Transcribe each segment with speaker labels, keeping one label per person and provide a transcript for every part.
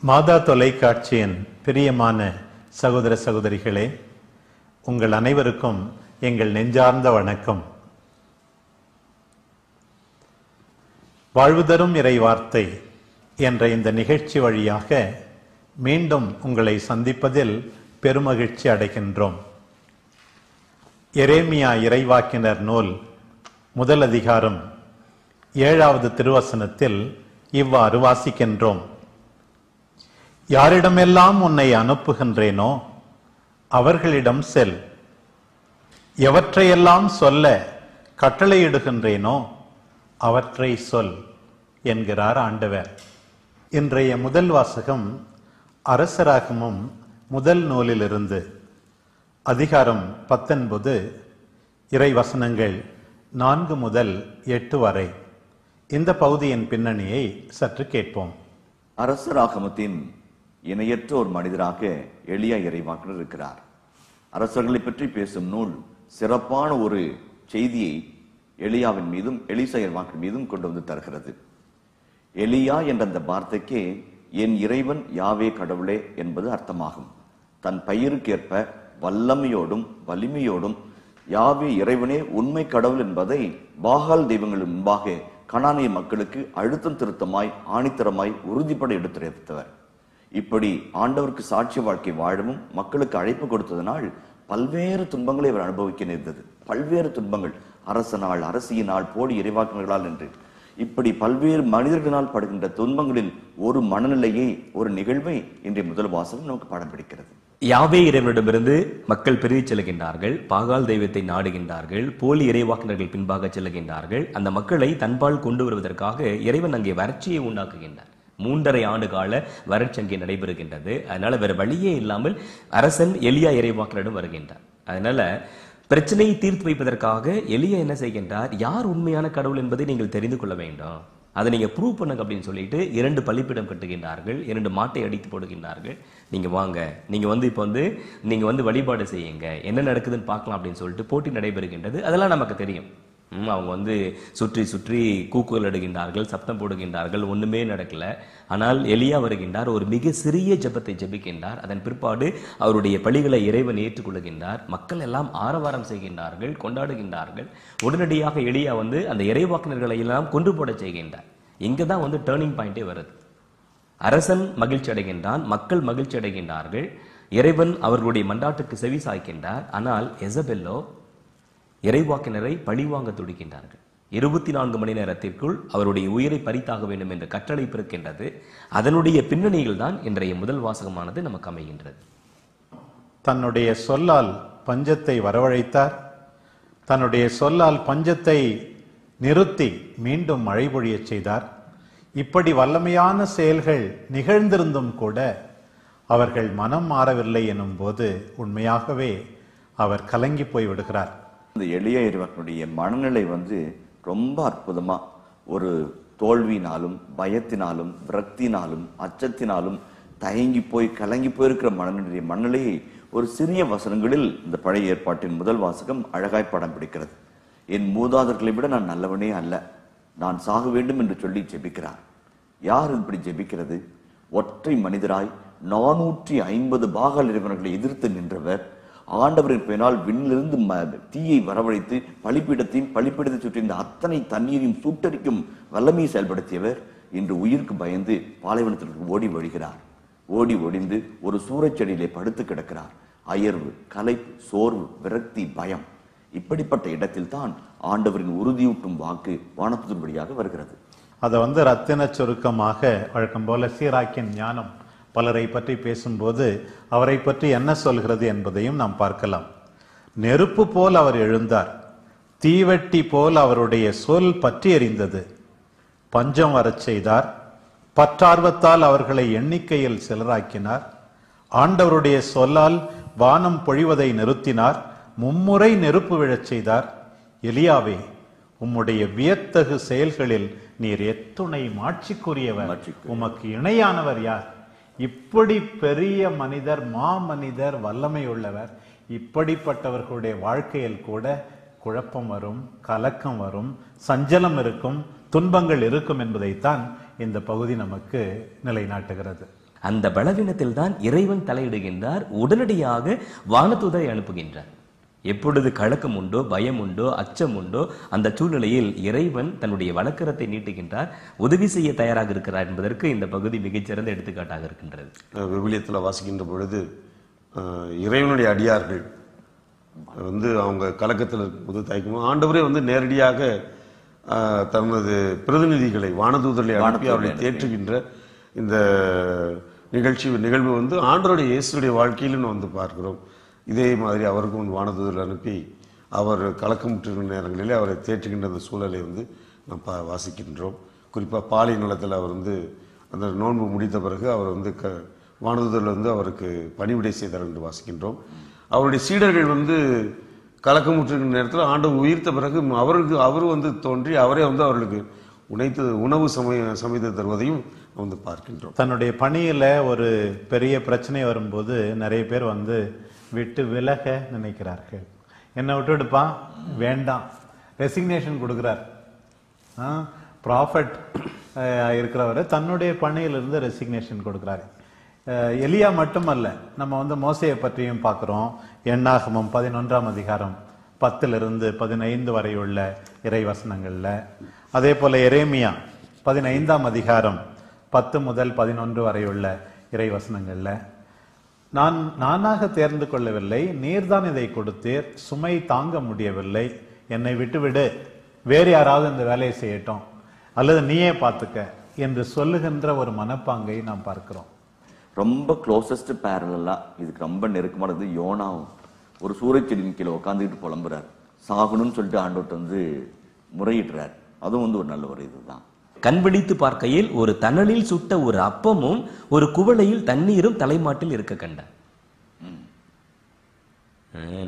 Speaker 1: மாதா தொலைக்காட்சியின் பிரியமான சகோதர சகோதரிகளே, உங்கள் அனைவருக்கும் எங்கள் நெஞ்சார்ந்த வணக்கம். வாழ்வு தரும் இறை வார்த்தை என்ற இந்த நிகழ்ச்சி வழியாக மீண்டும் உங்களை சந்திப்பதில் பெருமகிழ்ச்சி அடைகின்றோம். எரேமியா இறைவாக்கினர் நூல் முதல் அதிகாரம் 7வது திருவசனத்தில் இவ்வாறு வாசிக்கின்றோம். யாரிடமெல்லாம் உன்னை அனுப்புகின்றேனோ அவர்களிடம் செல், எவற்றையெல்லாம் சொல்ல கட்டளையிடுகின்றேனோ அவற்றை சொல் என்கிறார் ஆண்டவர். இன்றைய முதல் வாசகம் அரசராகமம் முதல் நூலிலிருந்து அதிகாரம் 19 இறை வசனங்கள் 4 முதல் 8 வரை. இந்த பகுதியின் பின்னணியை சற்று கேட்போம்.
Speaker 2: அரசராகமத்தின் இணையற்ற ஒரு மனிதராக எலியா இறைவாக்கினர் இருக்கிறார். அரசர்களை பற்றி பேசும் நூல் சிறப்பான ஒரு செய்தியை எலியாவின் மீதும் எலிசா இறைவாக்கினர் மீதும் கொண்டு வந்து தருகிறது. எலியா என்ற அந்த வார்த்தைக்கே என் இறைவன் யாவே கடவுளே என்பது அர்த்தமாகும். தன் பெயருக்கேற்ப வல்லமையோடும் வலிமையோடும் யாவே இறைவனே உண்மை கடவுள் என்பதை பாகால் தெய்வங்கள் முன்பாக கனானிய மக்களுக்கு அழுத்தம் திருத்தமாய் ஆணித்தரமாய் உறுதிப்பட எடுத்துரைத்தவர். இப்படி ஆண்டவருக்கு சாட்சி வாழ்க்கை வாழவும் மக்களுக்கு அழைப்பு கொடுத்ததனால் பல்வேறு துன்பங்களை அவர் அனுபவிக்க நேர்ந்தது. பல்வேறு துன்பங்கள், அரசனால், அரசியினால், போலி இறைவாக்கினர்களால் என்று இப்படி பல்வேறு மனிதர்களால் படுகின்ற துன்பங்களின் ஒரு மனநிலையை, ஒரு நிகழ்வை இன்றைய முதல் வாசகம் நமக்கு பாடம் பிடிக்கிறது.
Speaker 3: யாவே இறைவனிடமிருந்து மக்கள் பிரிவு செல்கின்றார்கள், பாகால் தெய்வத்தை நாடுகின்றார்கள், போலி இறைவாக்கினர்கள் பின்பாக செல்லுகின்றார்கள். அந்த மக்களை தன்பால் கொண்டு வருவதற்காக இறைவன் அங்கே வறட்சியை உண்டாக்குகின்றார். 3½ ஆண்டு கால வறட்சி அங்கே நடைபெறுகின்றது. அதனால வேற வழியே இல்லாமல் அரசன் எலியா இறைவாக்கினரிடம் வருகின்றார். அதனால பிரச்சனையை தீர்த்து வைப்பதற்காக எலியா என்ன செய்கின்றார், யார் உண்மையான கடவுள் என்பதை நீங்கள் தெரிந்து கொள்ள வேண்டும், அதை நீங்க ப்ரூவ் பண்ணுங்க அப்படின்னு சொல்லிட்டு 2 பலிப்பீடம் கட்டுகின்றார்கள், 2 மாட்டை அடித்து போடுகின்றார்கள். நீங்க வாங்க, நீங்க வந்து வழிபாடு செய்யுங்க, என்ன நடக்குதுன்னு பார்க்கலாம் அப்படின்னு சொல்லிட்டு போட்டி நடைபெறுகின்றது. அதெல்லாம் நமக்கு தெரியும். அவங்க சுற்றி சுற்றி கூக்குரல் இடுகின்றார்கள், சப்தம் போடுகின்றார்கள், ஒண்ணுமே நடக்கல. ஆனால் எலியா வருகின்றார், ஒரு மிக சிறிய ஜெபத்தை ஜெபிக்கின்றார். அதன் பிற்பாடு அவருடைய பலிகளை இறைவன் ஏற்றுக்கொள்கின்றார். மக்கள் எல்லாம் ஆரவாரம் செய்கின்றார்கள், கொண்டாடுகின்றார்கள். உடனடியாக எலியா அந்த இறைவாக்கினர்களை எல்லாம் கொன்று போட செய்கின்றார். இங்கதான் டேர்னிங் பாயிண்டே வருது. அரசன் மகிழ்ச்சி அடைகின்றான், மக்கள் மகிழ்ச்சி அடைகின்றார்கள், இறைவன் அவர்களுடைய மன்றாட்டுக்கு செவி சாய்க்கின்றார். ஆனால் எசபெல்லோ இறைவாக்கினரை பழிவாங்க துடிக்கின்றார்கள். 24 மணி நேரத்திற்குள் அவருடைய உயிரை பறித்தாக வேண்டும் என்ற கட்டளை பிறக்கின்றது. அதனுடைய பின்னணியில் தான் இன்றைய முதல் வாசகமானது நமக்கு அமைகின்றது.
Speaker 1: தன்னுடைய சொல்லால் பஞ்சத்தை வரவழைத்தார். தன்னுடைய சொல்லால் பஞ்சத்தை நிறுத்தி மீண்டும் மழை பொழிய செய்தார். இப்படி வல்லமையான செயல்கள் நிகழ்ந்திருந்தும் கூட அவர்கள் மனம் மாறவில்லை எனும் போது உண்மையாகவே அவர் கலங்கி போய் விடுகிறார்.
Speaker 2: இந்த எளிய இறைவனுடைய மனநிலை ரொம்ப அற்புதமா, ஒரு தோல்வியினாலும் பயத்தினாலும் விரக்தினாலும் அச்சத்தினாலும் தயங்கி போய் கலங்கி போயிருக்கிற மனநிலையை ஒரு சிறிய வசனங்களில் இந்த பழைய ஏற்பாட்டின் முதல் வாசகம் அழகாய் படம் பிடிக்கிறது. என் மூதாதர்களை விட நான் நல்லவனே அல்ல, நான் சாக வேண்டும் என்று சொல்லி ஜெபிக்கிறார். யார் இப்படி ஜெபிக்கிறது? ஒற்றை மனிதராய் 450 பாகால் இறைவர்களை எதிர்த்து நின்றவர், ஆண்டவரின் பெயரால் விண்ணிலிருந்து தீயை வரவழைத்து பலிப்பீடத்தை சுற்றி இந்த அத்தனை தண்ணீரையும் சுட்டரிக்கும் வல்லமையை செயல்படுத்தியவர், இன்று உயிருக்கு பயந்து பாலைவனத்திற்கு ஓடி ஒழிகிறார். ஓடி ஒழிந்து ஒரு சூறைச்செடியிலே படுத்து கிடக்கிறார். அயர்வு, களைப்பு, சோர்வு, விரக்தி, பயம், இப்படிப்பட்ட இடத்தில் தான் ஆண்டவரின் உறுதியூட்டும் வாக்கு வானத்தின் வழியாக வருகிறது.
Speaker 1: அதை ரத்தின சுருக்கமாக வழக்கம் போல சீராக்கின் ஞானம் பலரை பற்றி பேசும்போது அவரை பற்றி என்ன சொல்கிறது என்பதையும் நாம் பார்க்கலாம். நெருப்பு போல் அவர் எழுந்தார், தீவெட்டி போல் அவருடைய சொல் பற்றி எறிந்தது. பஞ்சம் வரச் செய்தார், பற்றார்வத்தால் அவர்களை எண்ணிக்கையில் சிலராக்கினார். ஆண்டவருடைய சொல்லால் வானம் பொழிவதை நிறுத்தினார், மும்முறை நெருப்பு விழச் செய்தார். எலியாவே, உம்முடைய வியத்தகு செயல்களில் நீர் எத்துணை மாட்சிக்குரியவர், உமக்கு இணையானவர் யார்? இப்படி பெரிய மனிதர், மாமனிதர், வல்லமை உள்ளவர், இப்படிப்பட்டவர்களுடைய வாழ்க்கையில் கூட குழப்பம் வரும், கலக்கம் வரும், சஞ்சலம் இருக்கும், துன்பங்கள் இருக்கும் என்பதைத்தான் இந்த பகுதி நமக்கு நிலைநாட்டுகிறது.
Speaker 3: அந்த பலவீனத்தில் தான் இறைவன் தலையிடுகின்றார். உடனடியாக வானதூதரை அனுப்புகின்றார். எப்பொழுது கலக்கம் உண்டோ, பயம் உண்டோ, அச்சம் உண்டோ, அந்த சூழ்நிலையில் இறைவன் தன்னுடைய வலக்கரத்தை நீட்டுகின்றார், உதவி செய்ய தயாராக இருக்கிறார் என்பதற்கு இந்த பகுதி மிகச்சிறந்த எடுத்துக்காட்டாக இருக்கின்றது.
Speaker 4: விவிலியத்தில் வாசிக்கின்ற பொழுது இறைவனுடைய அடியார்கள் அவங்க கலக்கத்தில் இருக்கும்போது தயக்கமும் ஆண்டவரே நேரடியாக தனது பிரதிநிதிகளை வானதூதர்களை அனுப்பி அவர்களை தேற்றுகின்ற இந்த நிகழ்வு ஆண்டவருடைய இயேசுடைய வாழ்க்கையிலும் பார்க்கிறோம். இதே மாதிரி அவருக்கும் வானதூதர்கள் அனுப்பி அவர் கலக்கமுற்ற நேரங்களிலே அவரை தேற்றுகின்ற அந்த சூழலை நாம் வாசிக்கின்றோம். குறிப்பாக பாலை நிலத்தில் அவர் அந்த நோன்பு முடித்த பிறகு அவர் வானதூதர்கள் அவருக்கு பணிவிடை செய்தார் என்று வாசிக்கின்றோம். அவருடைய சீடர்கள் கலக்கமுற்ற நேரத்தில் ஆண்டவர் உயிர்த்த பிறகு அவரு தோன்றி அவரே அவர்களுக்கு உணவு சமைத்து தருவதையும் பார்க்கின்றோம்.
Speaker 1: தன்னுடைய பணியில ஒரு பெரிய பிரச்சனை வரும்போது நிறைய பேர் விட்டு விலக நினைக்கிறார்கள். என்ன விட்டுடுப்பா, வேண்டாம், ரெசிக்னேஷன் கொடுக்கிறார். ப்ராஃபட் இருக்கிறவர் தன்னுடைய பணியிலிருந்து ரெசிக்னேஷன் கொடுக்கிறார். எலியா மட்டுமல்ல, நம்ம மோசையை பற்றியும் பார்க்கிறோம். எண்ணாகமம் 11ஆம் அதிகாரம் 10-15 வரை உள்ள இறைவசனங்கள்ல, அதே போல எரேமியா 15ஆம் அதிகாரம் 10 முதல் 11 வரை உள்ள இறைவசனங்கள்ல, நானாக தேர்ந்து கொள்ளவில்லை, நீர்தான் இதை கொடுத்தீர், சுமை தாங்க முடியவில்லை, என்னை விட்டுவிடு, வேறு யாராவது இந்த வேலையை செய்யட்டும், அல்லது நீயே பார்த்துக்க என்று சொல்லுகின்ற ஒரு மனப்பாங்கை நாம் பார்க்கிறோம்.
Speaker 2: ரொம்ப க்ளோசஸ்ட் பேரலா இதுக்கு ரொம்ப நெருக்கமானது யோனாவும். ஒரு சூறைச்செடியின் கீழே உட்காந்துக்கிட்டு புலம்புறார், சாகணும்னு சொல்லிட்டு ஆண்டோட்டு முறையிடுறார். அதுவும் ஒரு நல்ல ஒரு இதுதான்.
Speaker 3: கண்பிடித்து பார்க்கையில் ஒரு தணலில் சுட்ட ஒரு அப்பமும் ஒரு குவளையில் தண்ணீரும் தலைமாட்டில் இருக்க கண்டார்.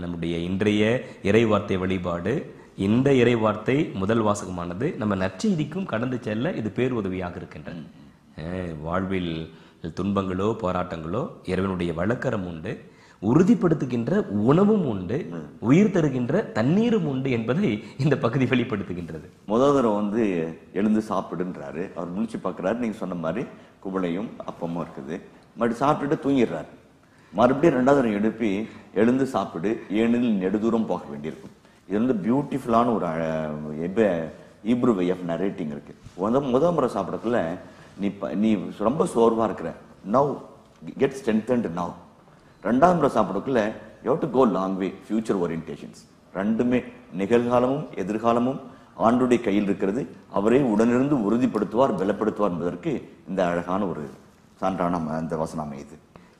Speaker 3: நம்முடைய இன்றைய இறைவார்த்தை வழிபாடு, இந்த இறைவார்த்தை முதல் வாசகமானது நம்ம நற்செய்திக்கும் கடந்து செல்ல இது பேருதவியாக இருக்கின்றன. வாழ்வில் துன்பங்களோ போராட்டங்களோ இறைவனுடைய வழக்கரம் உண்டு, உறுதிப்படுத்துகின்ற உணவும் உண்டு, உயிர் தருகின்ற தண்ணீரும் உண்டு என்பதை இந்த பகுதி வெளிப்படுத்துகின்றது.
Speaker 2: முதல் தடவை எழுந்து சாப்பிடுன்றாரு. அவர் முழிச்சு பார்க்கிறாரு, நீங்க சொன்ன மாதிரி குவளையும் அப்பமும் இருக்குது. மறுபடியும் சாப்பிட்டுட்டு தூங்கிடுறாரு. மறுபடியும் 2வது தடவை எழுப்பி எழுந்து சாப்பிடு, ஏனெனில் நெடுதூரம் போக வேண்டியிருக்கும். இது பியூட்டிஃபுல்லான ஒரு ஹீப்ரு வே ஆஃப் நரேட்டிங் இருக்கு. முதல் முறை சாப்பிடக்குள்ள நீ ரொம்ப சோர்வா இருக்கிற, நவ் கெட் ஸ்ட்ரென்தன்ட் நவ். 2வது முறை சாப்பிடக்குள்ள you have to go long way, future orientations. ரெண்டுமே நிகழ்காலமும் எதிர்காலமும் ஆண்டுடைய கையில் இருக்கிறது. அவரே உடனிருந்து உறுதிப்படுத்துவார், பலப்படுத்துவார் என்பதற்கு இந்த அழகான ஒரு சான்றான அந்த வசனம் அமையுது.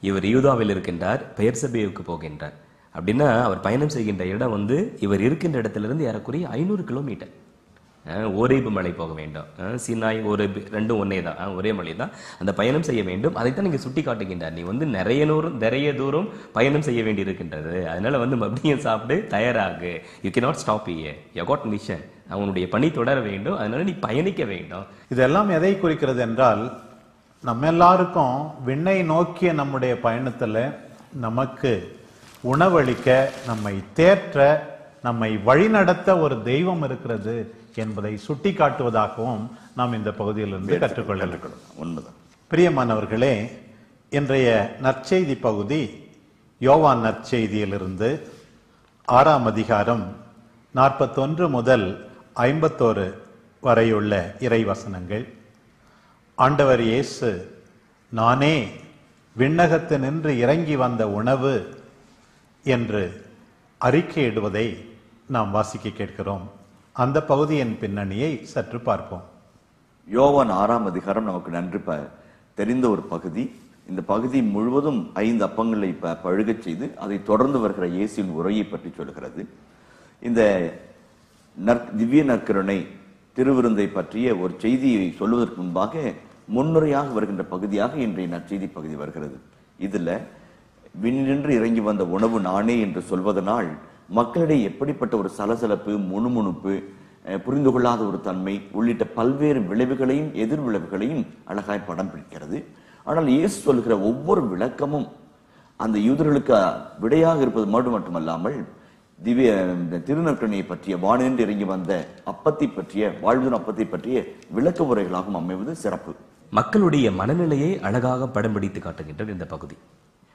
Speaker 3: இவர் யூதாவில் இருக்கின்றார், பெயர்சபேவுக்கு போகின்றார். அப்படின்னா அவர் பயணம் செய்கின்ற இடம் இவர் இருக்கின்ற இடத்திலிருந்து ஏறக்குறைய 500 கிலோமீட்டர். ஓரேபு மலை போக வேண்டும். சீனாய் ஓரேபு ரெண்டும் ஒன்னே தான், ஒரே மலை தான். அந்த பயணம் செய்ய வேண்டும். அதைத்தான் நீங்க சுட்டி காட்டுகின்றார். நீ நிறைய தூரம் பயணம் செய்ய வேண்டி இருக்கின்றது. அதனால மறுபடியும் சாப்பிட்டு தயாராகு. You cannot stop here, you got mission. அவனுடைய பணி தொடர வேண்டும். அதனால நீ பயணிக்க வேண்டும்.
Speaker 1: இதெல்லாம் எதை குறிக்கிறது என்றால், நம்ம எல்லாருக்கும் விண்ணை நோக்கிய நம்முடைய பயணத்துல நமக்கு உணவளிக்க, நம்மை தேற்ற, நம்மை வழிநடத்த ஒரு தெய்வம் இருக்கிறது என்பதை சுட்டி காட்டுவதாகவும் நாம் இந்த பகுதியிலிருந்து கற்றுக்கொள்ள
Speaker 2: உண்மைதான்.
Speaker 1: பிரியமானவர்களே, இன்றைய நற்செய்தி பகுதி யோவான் நற்செய்தியிலிருந்து 6ஆம் அதிகாரம் 41 முதல் 51 வரையுள்ள இறைவசனங்கள். ஆண்டவர் இயேசு, நானே விண்ணகத்தினின்று இறங்கி வந்த உணவு என்று அறிக்கையிடுவதை நாம் வாசிக்க கேட்கிறோம். அந்த பகுதியின் பின்னணியை சற்று பார்ப்போம்.
Speaker 2: யோவான் 6ஆம் அதிகாரம் நமக்கு நன்று தெரிந்த ஒரு பகுதி. இந்த பகுதி முழுவதும் 5 அப்பங்களை பழுகச் செய்து அதை தொடர்ந்து வருகிற இயேசுவின் உரையை பற்றி சொல்கிறது. இந்த திவ்ய நற்கருணை திருவிருந்தை பற்றிய ஒரு செய்தியை சொல்வதற்கு முன்பாக முன்னுரையாக வருகின்ற பகுதியாக இன்றைய நற்செய்தி பகுதி வருகிறது. இதுல விண்ணின்று இறங்கி வந்த உணவு நானே என்று சொல்வதனால் மக்களிடையே எப்படிப்பட்ட ஒரு சலசலப்பு, முணுமுணுப்பு, புரிந்து கொள்ளாத ஒரு தன்மை உள்ளிட்ட பல்வேறு விளைவுகளையும் எதிர் விளைவுகளையும் அழகாய் படம் பிடிக்கிறது. ஆனால் இயேசு சொல்கிற ஒவ்வொரு விளக்கமும் அந்த யூதர்களுக்கு விடையாக இருப்பது மட்டுமல்லாமல் திவ்ய திருநற்கருணையை பற்றிய, வானின்று இறங்கி வந்த அப்பத்தை பற்றிய, வாழ்வின் அப்பத்தை பற்றிய விளக்க உரைகளாகவும் அமைவது சிறப்பு.
Speaker 3: மக்களுடைய மனநிலையை அழகாக படம் பிடித்து காட்டுகின்றது இந்த பகுதி.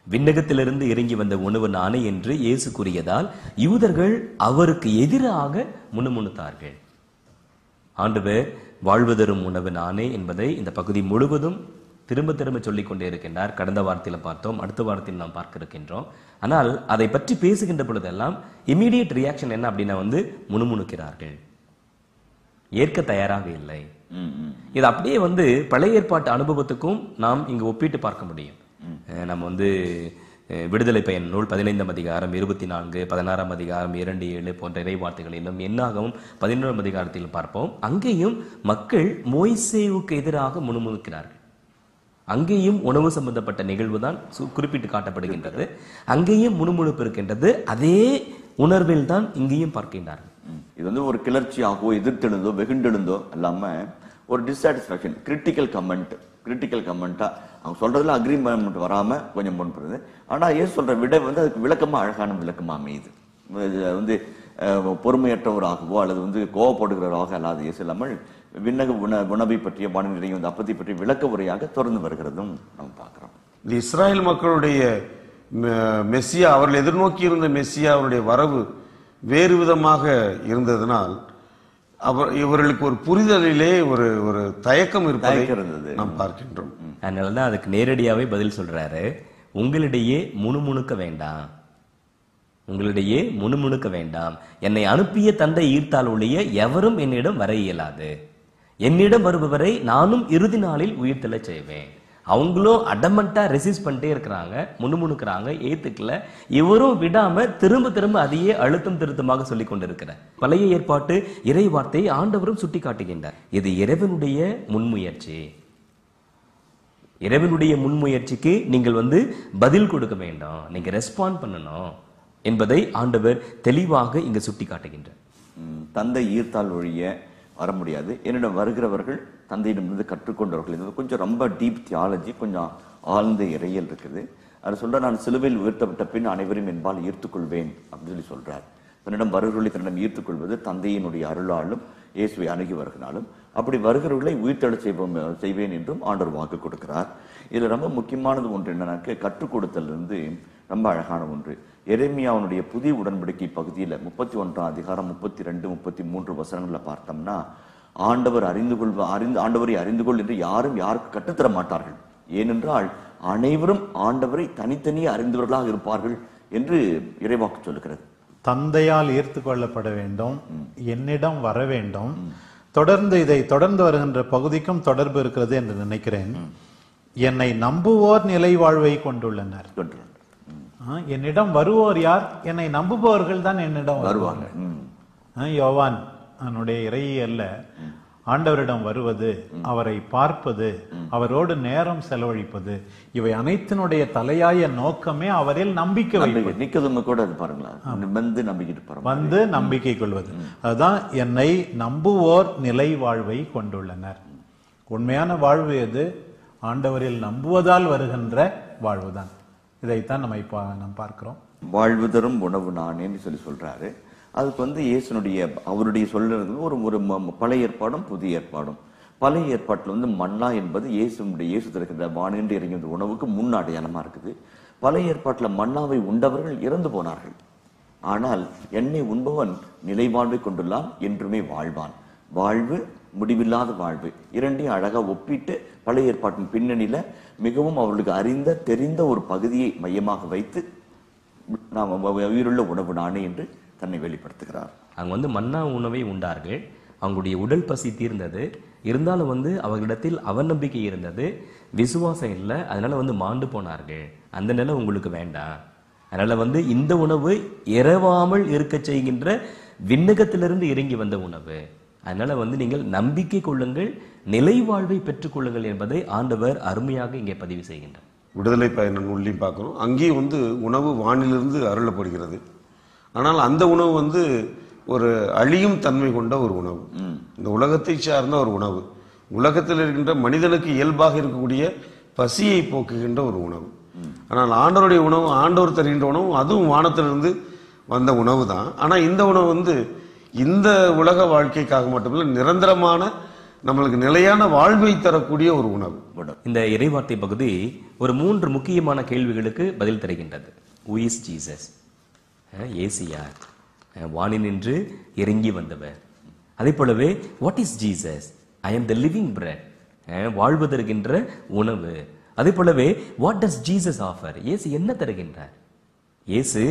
Speaker 3: விண்ணகத்திலிருந்து இறங்கி வந்த உணவு நானே என்று இயேசு கூறியதால் யூதர்கள் அவருக்கு எதிராக முணுமுணுத்தார்கள். ஆண்டவர் வாழ்வு தரும் உணவு நானே என்பதை இந்த பகுதி முழுவதும் திரும்ப திரும்ப சொல்லிக் கொண்டே இருக்கின்றார். கடந்த வாரத்தில பார்த்தோம், அடுத்த வாரத்தில் நாம் பார்க்க இருக்கின்றோம். ஆனால் அதை பற்றி பேசுகின்ற பொழுதெல்லாம் இமீடியட் ரியாக்ஷன் என்ன அப்படின்னா முணுமுணுக்கிறார்கள், ஏற்க தயாராக இல்லை. இது அப்படியே பழைய ஏற்பாட்டு அனுபவத்துக்கும் நாம் இங்கு ஒப்பிட்டு பார்க்க முடியும். நம்ம விடுதலை பயன் நூல் 15ஆம் அதிகாரம் 24, 16ஆம் அதிகாரம் 2:7 போன்ற இறைவார்த்தைகளிலும் என்னாகவும் 11ஆம் அதிகாரத்திலும் பார்ப்போம். அங்கேயும் மக்கள் மோய்சேவுக்கு எதிராக முணுமுணுக்கிறார்கள். அங்கேயும் உணவு சம்பந்தப்பட்ட நிகழ்வு தான் குறிப்பிட்டு காட்டப்படுகின்றது. அங்கேயும் முணுமுணுப்பு இருக்கின்றது. அதே உணர்வில் தான் இங்கேயும் பார்க்கின்றார்கள்.
Speaker 2: இது ஒரு கிளர்ச்சியாகவோ எதிர்த்தெழுந்தோ வெகுண்டெழுந்தோ இல்லாம ஒரு டிசாட்டிஸ்பாக்சன், கிரிட்டிக்கல் கமெண்டா அவங்க சொல்றதுல அக்ரிமெண்ட் வராம கொஞ்சம் முன்புறது. ஆனா ஏன் சொல்ற விட அதுக்கு விளக்கமா, அழகான விளக்கமா அமையுது. பொறுமையற்றவராகவோ அல்லது கோவப்படுகிறவராக அல்லாத இயேசு இல்லாமல் விண்ணக உணவை பற்றிய வானிலையும் அப்பத்தை பற்றிய விளக்க உரையாக தொடர்ந்து வருகிறதும் நம்ம பார்க்கிறோம்.
Speaker 4: இந்த இஸ்ராயல் மக்களுடைய மெஸ்ஸியா, அவர்கள் எதிர்நோக்கி இருந்த மெஸ்ஸியா அவருடைய வரவு வேறு விதமாக இருந்ததனால் இவர்களுக்கு ஒரு புரிதலிலே ஒரு ஒரு தயக்கம் இருப்பதை நாம் பார்க்கின்றோம்.
Speaker 3: அதனாலதான் அதுக்கு நேரடியாவே பதில் சொல்றாரு, உங்களிடையே முணுமுணுக்க வேண்டாம், உங்களிடையே முணுமுணுக்க வேண்டாம். என்னை அனுப்பிய தந்தை ஈர்த்தால் ஒழிய எவரும் என்னிடம் வர இயலாது. என்னிடம் வருபவரை நானும் இறுதி நாளில் உயிர்த்தெழ செய்வேன். அவங்களும் அடமண்டா ரெசிஸ்ட் பண்ணிட்டே இருக்கிறாங்க, முணுமுணுக்கிறாங்க, ஏத்துக்கல. இவரும் விடாம திரும்ப திரும்ப அதையே அழுத்தம் திருத்தமாக சொல்லிக் கொண்டிருக்கிறார். பழைய ஏற்பாட்டு இறை வார்த்தையை ஆண்டவரும் சுட்டி காட்டுகின்றார். இது இறைவனுடைய முன்முயற்சி. இறைவனுடைய முன்முயற்சிக்கு நீங்கள் பதில் கொடுக்க வேண்டும், நீங்க ரெஸ்பாண்ட் பண்ணணும் என்பதை ஆண்டவர் தெளிவாக இங்கு சுட்டி காட்டுகின்றார்.
Speaker 2: தந்தை ஈர்த்தால் ஒழிய வர முடியாது, என்னிடம் வருகிறவர்கள் தந்தையிடமிருந்து கற்றுக்கொண்டவர்கள். இது கொஞ்சம் ரொம்ப டீப் தியாலஜி, கொஞ்சம் ஆழ்ந்த இறையல் இருக்குது. அது சொல்ற, நான் சிலுவையில் உயர்த்தப்பட்ட பின் அனைவரும் என்பால் ஈர்த்துக்கொள்வேன் அப்படின்னு சொல்லி சொல்றார். தன்னிடம் வருகிறவர்களை தன்னிடம் ஈர்த்துக்கொள்வது தந்தையினுடைய அருளாலும் இயேசுவை அணுகி வருகிறாலும், அப்படி வருகிறவர்களை உயிர்த்தெழ செய்வேன் என்றும் ஆண்டவர் வாக்கு கொடுக்கிறார். இதுல ரொம்ப முக்கியமானது ஒன்று என்னன்னாக்க, கற்றுக் கொடுத்தல் ரொம்ப அழகான ஒன்று. எரேமியாவுடைய புதிய உடன்படிக்கை பகுதியில் 31ஆம் அதிகாரம் 32, 33 வசனங்கள்ல பார்த்தோம்னா, ஆண்டவரை அறிந்து கொள் என்று யாரும் யாருக்கு கற்றுத்தர மாட்டார்கள், ஏனென்றால் அனைவரும் ஆண்டவரை தனித்தனியே அறிந்தவர்களாக இருப்பார்கள் என்று இறைவாக்கு சொல்லுகிறது.
Speaker 1: தந்தையால் ஈர்த்து கொள்ளப்பட வேண்டும், என்னிடம் வர வேண்டும். இதை தொடர்ந்து வருகின்ற பகுதிக்கும் தொடர்பு இருக்கிறது என்று நினைக்கிறேன். என்னை நம்புவோர் நிலை வாழ்வை கொண்டுள்ளனர். என்னிடம் வருவோர் யார்? என்னை நம்புபவர்கள் தான் என்னிடம் வருவாங்க. யோவான் அவனுடைய இறையல்ல, ஆண்டவரிடம் வருவது, அவரை பார்ப்பது, அவரோடு நேரம் செலவழிப்பது, இவை அனைத்தினுடைய தலையாய நோக்கமே அவரில் நம்பிக்கை வைப்பது.
Speaker 2: நிக்கதும் கூட அது பாருங்களா,
Speaker 1: நம்பிக்கை கொள்வது. அதுதான் என்னை நம்புவோர் நிலை வாழ்வை கொண்டுள்ளனர். உண்மையான வாழ்வு எது? ஆண்டவரில் நம்புவதால் வருகின்ற வாழ்வுதான். இதைத்தான் நாம் பார்க்கிறோம்.
Speaker 2: வாழ்வு தரும் உணவு நானேன்னு சொல்லி சொல்றாரு. அதுக்கு இயேசுனுடைய அவருடைய சொல்றது ஒரு பழைய ஏற்பாடும் புதிய ஏற்பாடும். பழைய ஏற்பாட்டில் மன்னா என்பது இயேசு தருகின்ற வானின்று இறங்கிய உணவுக்கு முன் அடையாளமா இருக்குது. பழைய ஏற்பாட்டில் மன்னாவை உண்டவர்கள் இறந்து போனார்கள். ஆனால் என்னை உண்பவன் நிலை வாழ்வை கொண்டுள்ளான், என்றுமே வாழ்வான். வாழ்வு, முடிவில்லாத வாழ்வு, இரண்டையும் அழகா ஒப்பிட்டு பழைய ஏற்பாட்டின் பின்னணியில மிகவும் அவர்களுக்கு தெரிந்த ஒரு பகுதியை மையமாக வைத்து நாம் உயிருள்ள உணவு நானே என்று தன்னை வெளிப்படுத்துகிறார்.
Speaker 3: அங்க மன்னா உணவை உண்டார்கள், அவங்களுடைய உடல் பசி தீர்ந்தது. இருந்தாலும் அவர்களிடத்தில் அவநம்பிக்கை இருந்தது, விசுவாசம் இல்லை. அதனால மாண்டு போனார்கள். அந்த நிலை உங்களுக்கு வேண்டாம். அதனால இந்த உணவு இரவாமல் இருக்க செய்கின்ற விண்ணகத்திலிருந்து இறங்கி வந்த உணவு. அதனால நீங்கள் நம்பிக்கை கொள்ளுங்கள், நிலை வாழ்வை பெற்றுக் கொள்ளுங்கள் என்பதை ஆண்டவர் அருமையாக இங்கே பதிவு செய்கின்றார்.
Speaker 4: விடுதலை பயண நூல்லையும் பார்க்கிறோம், அங்கேயும் உணவு வானிலிருந்து அருளப்படுகிறது. ஆனால் அந்த உணவு ஒரு அழியும் தன்மை கொண்ட ஒரு உணவு, இந்த உலகத்தை சார்ந்த ஒரு உணவு, உலகத்தில் இருக்கின்ற மனிதனுக்கு இயல்பாக இருக்கக்கூடிய பசியை போக்குகின்ற ஒரு உணவு. ஆனால் ஆண்டவருடைய உணவு, ஆண்டவர் தருகின்ற உணவு, அதுவும் வானத்திலிருந்து வந்த உணவு தான். ஆனால் இந்த உணவு இந்த உலக வாழ்க்கைக்காக மட்டுமில்லை, நிரந்தரமான நம்மளுக்கு நிலையான வாழ்வை தரக்கூடிய ஒரு உணவு.
Speaker 3: இந்த இறைவார்த்தை பகுதி ஒரு 3 முக்கியமான கேள்விகளுக்கு பதில் தருகின்றது. Who is Jesus? இயேசு யார்? வானினின்று இறங்கி வந்தவர். அதே போலவே what is Jesus? I am the living bread. வாழ்வதற்கின்ற உணவு. அதே போலவே வாட் டஸ் ஜீசஸ் ஆஃபர்? இயேசு என்ன தருகின்றார்? இயேசு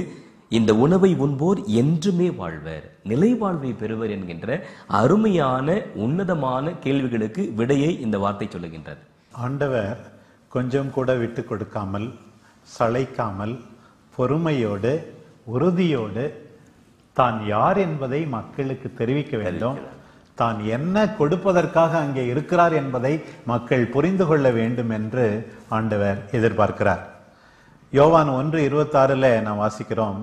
Speaker 3: இந்த உணவை உண்போர் என்றுமே வாழ்வர், நிலை வாழ்வை பெறுவர் என்கின்ற அருமையான உன்னதமான கேள்விகளுக்கு விடையை இந்த வார்த்தை சொல்லுகின்றது.
Speaker 1: ஆண்டவர் கொஞ்சம் கூட விட்டு கொடுக்காமல், சளைக்காமல், பொறுமையோடு, உறுதியோடு தான் யார் என்பதை மக்களுக்கு தெரிவிக்க வேண்டும், தான் என்ன கொடுப்பதற்காக அங்கே இருக்கிறார் என்பதை மக்கள் புரிந்து கொள்ள வேண்டும் என்று ஆண்டவர் எதிர்பார்க்கிறார். யோவான் 1:26 நாம் வாசிக்கிறோம்.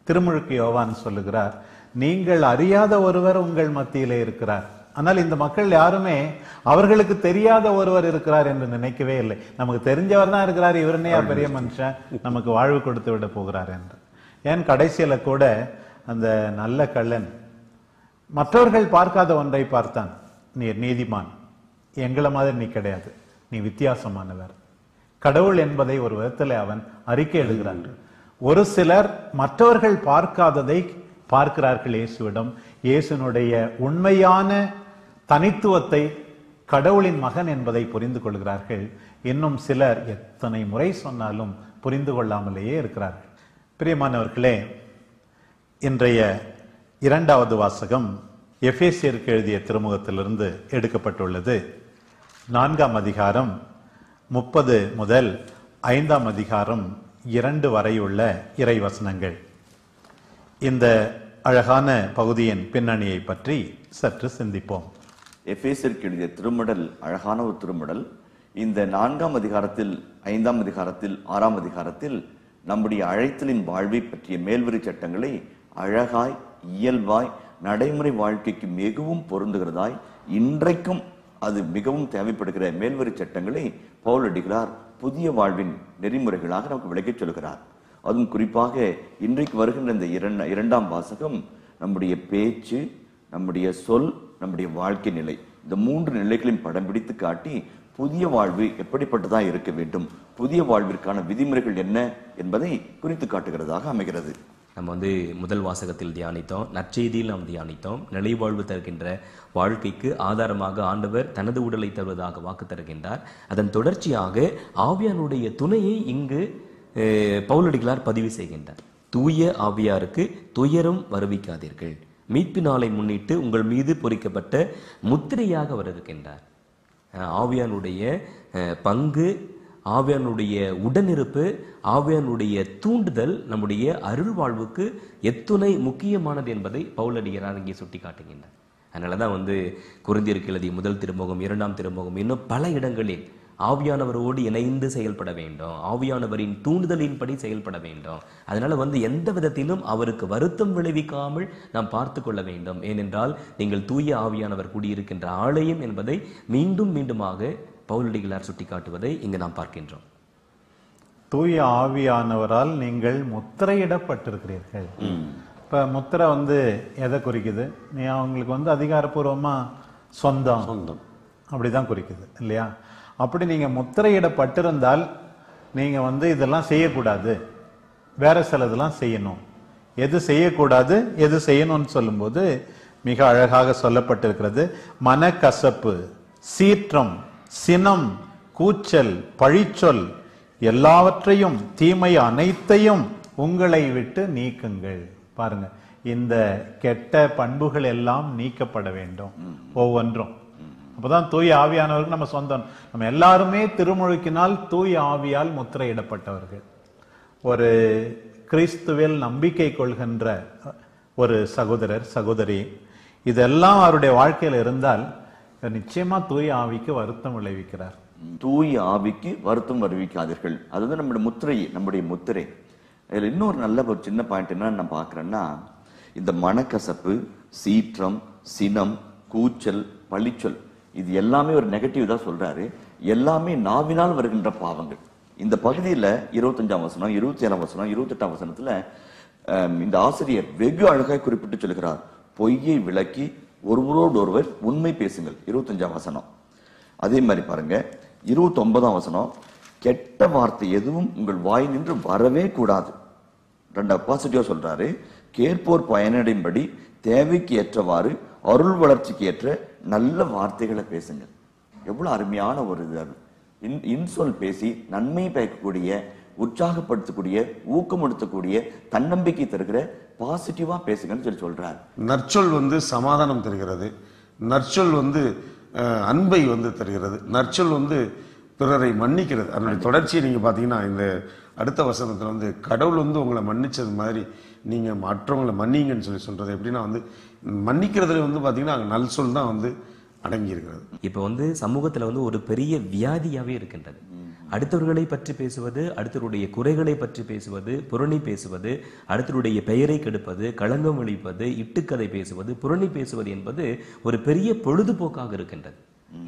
Speaker 1: திருமுழுக்கு யோவான் சொல்லுகிறார், நீங்கள் அறியாத ஒருவர் உங்கள் மத்தியிலே இருக்கிறார். ஆனால் இந்த மக்கள் யாருமே அவர்களுக்கு தெரியாத ஒருவர் இருக்கிறார் என்று நினைக்கவே இல்லை. நமக்கு தெரிஞ்சவர் தான் இருக்கிறார், இவருனையா பெரிய மனுஷன் நமக்கு வாழ்வு கொடுத்து விட போகிறார் என்று. ஏன் கடைசியில கூட அந்த நல்ல கள்ளன் மற்றவர்கள் பார்க்காத ஒன்றை பார்த்தான். நீ நீதிமான், எங்களை மாதிரி நீ கிடையாது, நீ வித்தியாசமானவர். கடவுள் என்பதை ஒரு விதத்தில் அவன் அறிக்கை எழுதுகிறான். ஒரு சிலர் மற்றவர்கள் பார்க்காததை பார்க்கிறார்கள் இயேசுவிடம். இயேசுனுடைய உண்மையான தனித்துவத்தை, கடவுளின் மகன் என்பதை புரிந்து கொள்கிறார்கள். இன்னும் சிலர் எத்தனை முறை சொன்னாலும் புரிந்து கொள்ளாமலேயே இருக்கிறார்கள். பிரியமானவர்களே, இன்றைய 2வது வாசகம் எபேசியருக்கு எழுதிய திருமுகத்திலிருந்து எடுக்கப்பட்டுள்ளது. 4ஆம் அதிகாரம் 30 முதல் 5ஆம் அதிகாரம் 2 வரையுள்ள இறைவசனங்கள். இந்த அழகான பகுதியின் பின்னணியை பற்றி சற்று சிந்திப்போம்.
Speaker 2: எபேசியருக்கு எழுதிய திருமடல் அழகான ஒரு திருமடல். இந்த 4ஆம் அதிகாரத்தில், 5ஆம் அதிகாரத்தில், 6ஆம் அதிகாரத்தில் நம்முடைய அழைத்தலின் வாழ்வை பற்றிய மேல்வரி சட்டங்களை அழகாய், இயல்பாய், நடைமுறை வாழ்க்கைக்கு மிகவும் பொருந்துகிறதாய், இன்றைக்கும் அது மிகவும் தேவைப்படுகிற மேல்வரி சட்டங்களை பவுலடிகளார் புதிய வாழ்வின் நெறிமுறைகளாக நமக்கு விளக்கிச் சொல்கிறார். அதுவும் குறிப்பாக இன்றைக்கு வருகின்ற இந்த 2ஆம் வாசகம் நம்முடைய பேச்சு, நம்முடைய சொல், நம்முடைய வாழ்க்கை நிலை, இந்த 3 நிலைகளையும் படம் பிடித்து காட்டி புதிய வாழ்வு எப்படிப்பட்டதா இருக்க வேண்டும், புதிய வாழ்விற்கான விதிமுறைகள் என்ன என்பதை குறித்து காட்டுகிறதாக அமைகிறது.
Speaker 3: நம்ம முதல் வாசகத்தில் தியானித்தோம், நற்செய்தியில் நாம் தியானித்தோம். நிலைவாழ்வு தருகின்ற வாழ்க்கைக்கு ஆதாரமாக ஆண்டவர் தனது உடலை தருவதாக வாக்கு தருகின்றார். அதன் தொடர்ச்சியாக ஆவியானுடைய துணையை இங்கு பவுலடிகளார் பதிவு செய்கின்றார். தூய ஆவியாருக்கு துயரும் வருவிக்காதீர்கள், மீட்பு நாளை முன்னிட்டு உங்கள் மீது பொறிக்கப்பட்ட முத்திரையாக வருகின்றார். ஆவியானுடைய பங்கு, ஆவியானுடைய உடனிருப்பு, ஆவியானுடைய தூண்டுதல் நம்முடைய அருள் வாழ்வுக்கு எத்துணை முக்கியமானது என்பதை பவுலடிகளார் இங்கே சுட்டி காட்டுகின்றார். அதனாலதான் கொரிந்தியருக்கு எழுதிய 1 திருமுகம், 2ஆம் திருமுகம், இன்னும் பல இடங்களில் ஆவியானவரோடு இணைந்து செயல்பட வேண்டும், ஆவியானவரின் தூண்டுதலின்படி செயல்பட வேண்டும். அதனால எந்த விதத்திலும் அவருக்கு வருத்தம் விளைவிக்காமல் நாம் பார்த்து கொள்ள வேண்டும். ஏனென்றால் நீங்கள் தூய ஆவியானவர் கூடியிருக்கின்ற ஆலயம் என்பதை மீண்டும் மீண்டுமாக பவுலடிகளார் சுட்டி காட்டுவதை இங்கு நாம் பார்க்கின்றோம்.
Speaker 1: தூய ஆவியானவரால் நீங்கள் முத்திரையிடப்பட்டிருக்கிறீர்கள். இப்ப முத்திரை எதை குறிக்குது? நீ அவங்களுக்கு அதிகாரப்பூர்வமா சொந்தம் அப்படிதான் குறிக்குது இல்லையா? அப்படி நீங்க முத்திரையிடப்பட்டிருந்தால் நீங்க இதெல்லாம் செய்யக்கூடாது, வேற சிலதெல்லாம் செய்யணும். எது செய்யக்கூடாது, எது செய்யணும்னு சொல்லும்போது மிக அழகாக சொல்லப்பட்டிருக்கிறது. மனக்கசப்பு, சீற்றம், சினம், கூச்சல், பழிச்சொல் எல்லாவற்றையும், தீமை அனைத்தையும் உங்களை விட்டு நீக்குங்கள். பாருங்க, இந்த கெட்ட பண்புகள் எல்லாம் நீக்கப்பட வேண்டும் ஒவ்வொன்றும். அப்பதான் தூய ஆவியானவருக்கு நம்ம சொந்தம். நம்ம எல்லாருமே திருமுழுக்கினால் தூய ஆவியால் முத்திரையிடப்பட்டவர்கள். ஒரு கிறிஸ்துவில் நம்பிக்கை கொள்கின்ற ஒரு சகோதரர், சகோதரி, இதெல்லாம் அவருடைய வாழ்க்கையில் இருந்தால் நிச்சயமா தூய ஆவிக்கு வருத்தம் விளைவிக்கிறார்.
Speaker 2: தூய ஆவிக்கு வருத்தம் வருவிக்காதீர்கள், அது நம்முடைய முத்திரை, நம்முடைய முத்திரை. இதுல இன்னொரு நல்ல ஒரு சின்ன பாயிண்ட் என்ன நான் பாக்குறேன்னா, இந்த மனக்கசப்பு, சீற்றம், சினம், கூச்சல், பழிச்சொல், இது எல்லாமே ஒரு நெகட்டிவ் தான் சொல்றாரு. எல்லாமே நாவினால் வருகின்ற பாவங்கள். இந்த பகுதியில 25ஆம் வசனம், 27ஆம் வசனம், 28ஆம் வசனத்துல இந்த ஆசிரியர் வெகு அழகாய் குறிப்பிட்டு சொல்கிறார். பொய்யை விளக்கி ஒருவரோடு ஒருவர் உண்மை பேசுங்கள். 25ஆம் வசனம். அதே மாதிரி பாருங்க 29ஆம் வசனம், கெட்ட வார்த்தை எதுவும் உங்கள் வாய் நின்று வரவே கூடாது. பாசிட்டிவா சொல்றாரு, கேட்போர் பயனடையும்படி தேவைக்கு ஏற்றவாறு அருள் வளர்ச்சிக்கு ஏற்ற நல்ல வார்த்தைகளை பேசுங்கள். எவ்வளவு அருமையான ஒரு இது. இன்சொல் பேசி நன்மை பயக்கக்கூடிய, உற்சாகப்படுத்தக்கூடிய, ஊக்கப்படுத்தக்கூடிய, தன்னம்பிக்கை தருகிற பாசிட்டிவா பேசுங்கன்னு சொல்றாரு.
Speaker 4: நற்சொல் வந்து சமாதானம் தருகிறது, நற்சொல் வந்து அன்பை வந்து தருகிறது, நற்சொல் வந்து பிறரை மன்னிக்கிறது. அதனுடைய தொடர்ச்சியை நீங்க பாத்தீங்கன்னா இந்த அடுத்த வசனத்துல வந்து கடவுள் வந்து உங்களை மன்னிச்சது மாதிரி நீங்க மற்றவங்களை மன்னிங்கன்னு சொல்றது எப்படின்னா வந்து மன்னிக்கிறதுல வந்து பாத்தீங்கன்னா நல் சொல் தான் வந்து அடங்கி இருக்கிறது.
Speaker 3: இப்ப வந்து சமூகத்துல வந்து ஒரு பெரிய வியாதியாவே இருக்கின்றது. அடுத்தவர்களை பற்றி பேசுவது, அடுத்தவருடைய குறைகளை பற்றி பேசுவது, புரணி பேசுவது, அடுத்தவருடைய பெயரை கெடுப்பது, களங்கம் விளைப்பது, இட்டுக்கதை பேசுவது, புரணி பேசுவது என்பது ஒரு பெரிய பொழுதுபோக்காக இருக்கின்றது.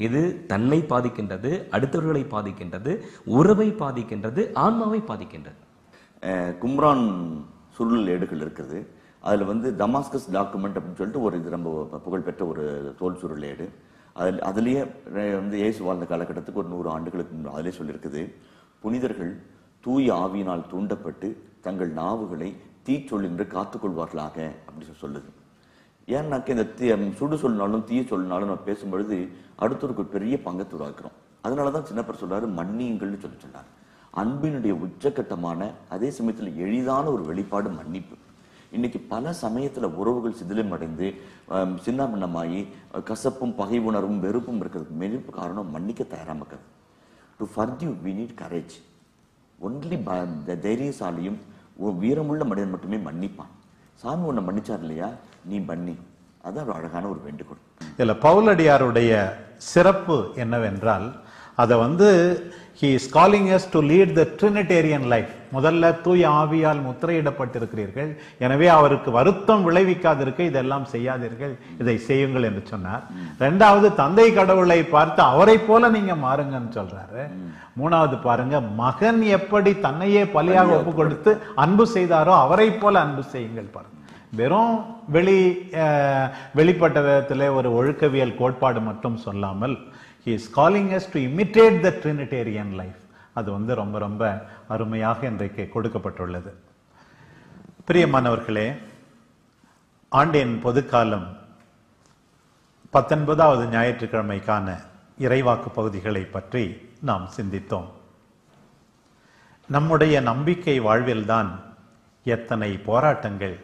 Speaker 3: இது தன்னை பாதிக்கின்றது, அடுத்தவர்களை பாதிக்கின்றது, உறவை பாதிக்கின்றது, ஆன்மாவை பாதிக்கின்றது.
Speaker 2: கும்ரான் சுருள் ஏடுகள் இருக்குது. அதுல வந்து தமாஸ்கஸ் டாக்குமெண்ட் அப்படின்னு சொல்லிட்டு ஒரு இது ரொம்ப புகழ்பெற்ற ஒரு தோல் சுருள் ஏடு. அதுலயே வந்து இயேசு வாழ்ந்த காலகட்டத்துக்கு ஒரு 100 ஆண்டுகளுக்கு முன்பு அதிலே சொல்லியிருக்குது, புனிதர்கள் தூய ஆவியினால் தூண்டப்பட்டு தங்கள் நாவுகளை தீச்சொல்லின்று காத்துக்கொள்வார்களாக அப்படின்னு சொல்லுது. ஏன்னாக்க இந்த சுடு சொல்லினாலும் தீய சொல்லினாலும் நம்ம பேசும்பொழுது அடுத்தவருக்கு ஒரு பெரிய பங்கத்தை உருவாக்குறோம். அதனாலதான் சின்னப்பர் சொல்றாரு மன்னியுங்கள்னு சொன்னார். அன்பினுடைய உச்சக்கட்டமான அதே சமயத்துல எளிதான ஒரு வெளிப்பாடு மன்னிப்பு. இன்னைக்கு பல சமயத்துல உறவுகள் சிதிலம் அடைந்து சின்ன பின்னமாயி கசப்பும் பகை உணர்வும் வெறுப்பும் இருக்கிறதுக்கு மெருப்பு காரணம் மன்னிக்க தயாராம இருக்கிறது. To forgive we need courage. Only தைரியசாலியும் வீரமுள்ள மனிதன் மட்டுமே மன்னிப்பான். சாமி உன்னை மன்னிச்சார் இல்லையா, நீ மன்னி. அதான் ஒரு அழகான ஒரு வேண்டுகோள்.
Speaker 1: இதுல பவுலடியாருடைய சிறப்பு என்னவென்றால், அதை வந்து he is calling us to lead the Trinitarian life. முதல்ல தூய ஆவியால் முத்திரையிடப்பட்டிருக்கிறீர்கள், எனவே அவருக்கு வருத்தம் விளைவிக்காதிருக்க இதெல்லாம் செய்யாதீர்கள், இதை செய்யுங்கள் என்று சொன்னார். இரண்டாவது, தந்தை கடவுளை பார்த்து அவரை போல நீங்க மாறுங்கன்னு சொல்றாரு. மூணாவது பாருங்க, மகன் எப்படி தன்னையே பலியாக ஒப்பு கொடுத்து அன்பு செய்தாரோ அவரை போல அன்பு செய்யுங்கள். பாருங்க, வெறும் வெளிப்பட்ட விதத்திலே ஒரு ஒழுக்கவியல் கோட்பாடு மட்டும் சொல்லாமல் he is calling us to imitate the Trinitarian life. அது வந்து ரொம்ப ரொம்ப அருமையாக இன்றைக்கு கொடுக்கப்பட்டுள்ளது. பிரியமானவர்களே, ஆண்டின் பொதுக்காலம் 19வது ஞாயிற்றுக்கிழமைக்கான இறைவாக்கு பகுதிகளை பற்றி நாம் சிந்தித்தோம். நம்முடைய நம்பிக்கை வாழ்வில்தான் எத்தனை போராட்டங்கள்,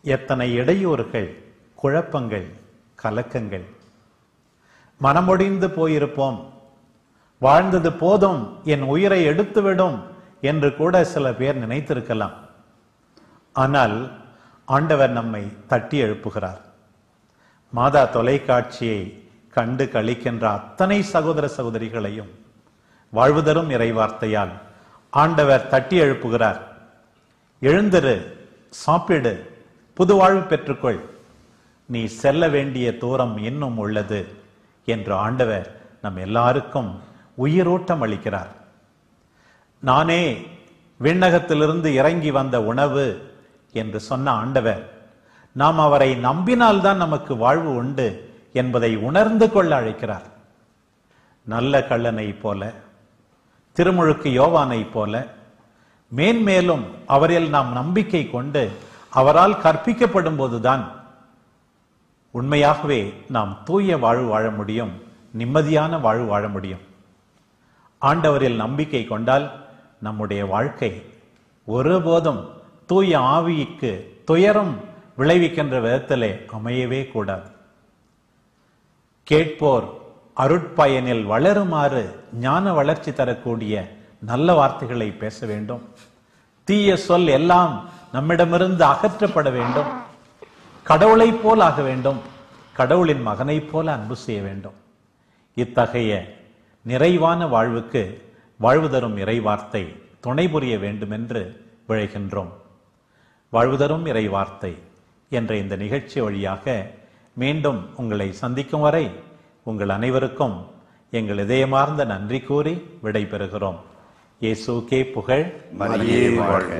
Speaker 1: எத்தனை இடையூறுகள், குழப்பங்கள், கலக்கங்கள். மனமொடிந்து போயிருப்போம், வாழ்ந்தது போதும், என் உயிரை எடுத்துவிடும் என்று கூட சில பேர் நினைத்திருக்கலாம். ஆனால் ஆண்டவர் நம்மை தட்டி எழுப்புகிறார். மாதா தொலைக்காட்சியை கண்டு கழிக்கின்ற அத்தனை சகோதர சகோதரிகளையும் வாழ்வுதரும் இறைவார்த்தையால் ஆண்டவர் தட்டி எழுப்புகிறார். எழுந்திரு, சாப்பிடு, புது வாழ்வு பெற்றுக்கொள், நீ செல்ல வேண்டிய தூரம் இன்னும் உள்ளது என்று ஆண்டவர் நம் எல்லாருக்கும் உயிரோட்டம் அளிக்கிறார். நானே விண்ணகத்திலிருந்து இறங்கி வந்த உணவு என்று சொன்ன ஆண்டவர், நாம் அவரை நம்பினால்தான் நமக்கு வாழ்வு உண்டு என்பதை உணர்ந்து கொள்ள அழைக்கிறார். நல்ல கள்ளனை போல, திருமுழுக்கு யோவானை போல மேன்மேலும் அவரில் நாம் நம்பிக்கை கொண்டு அவரால் கற்பிக்கப்படும் போதுதான் உண்மையாகவே நாம் தூய வாழ்வு வாழ முடியும், நிம்மதியான வாழ்வு வாழ முடியும். ஆண்டவரில் நம்பிக்கை கொண்டால் நம்முடைய வாழ்க்கை ஒருபோதும் தூய ஆவிக்கு துயரம் விளைவிக்கின்ற விதத்திலே அமையவே கூடாது. கேட்போர் அருட்பயனில் வளருமாறு ஞான வளர்ச்சி தரக்கூடிய நல்ல வார்த்தைகளை பேச வேண்டும். தீய சொல் எல்லாம் நம்மிடமிருந்து அகற்றப்பட வேண்டும். கடவுளை போல் ஆக வேண்டும், கடவுளின் மகனை போல அன்பு செய்ய வேண்டும். இத்தகைய நிறைவான வாழ்வுக்கு வாழ்வு தரும் இறைவார்த்தை துணை புரிய வேண்டும் என்று விழைகின்றோம். வாழ்வு தரும் இறைவார்த்தை என்ற இந்த நிகழ்ச்சி வழியாக மீண்டும் உங்களை சந்திக்கும் வரை உங்கள் அனைவருக்கும் எங்கள் இதயமார்ந்த நன்றி கூறி விடை பெறுகிறோம். இயேசுவுக்கே புகழ்,
Speaker 4: மரியே வாழ்க.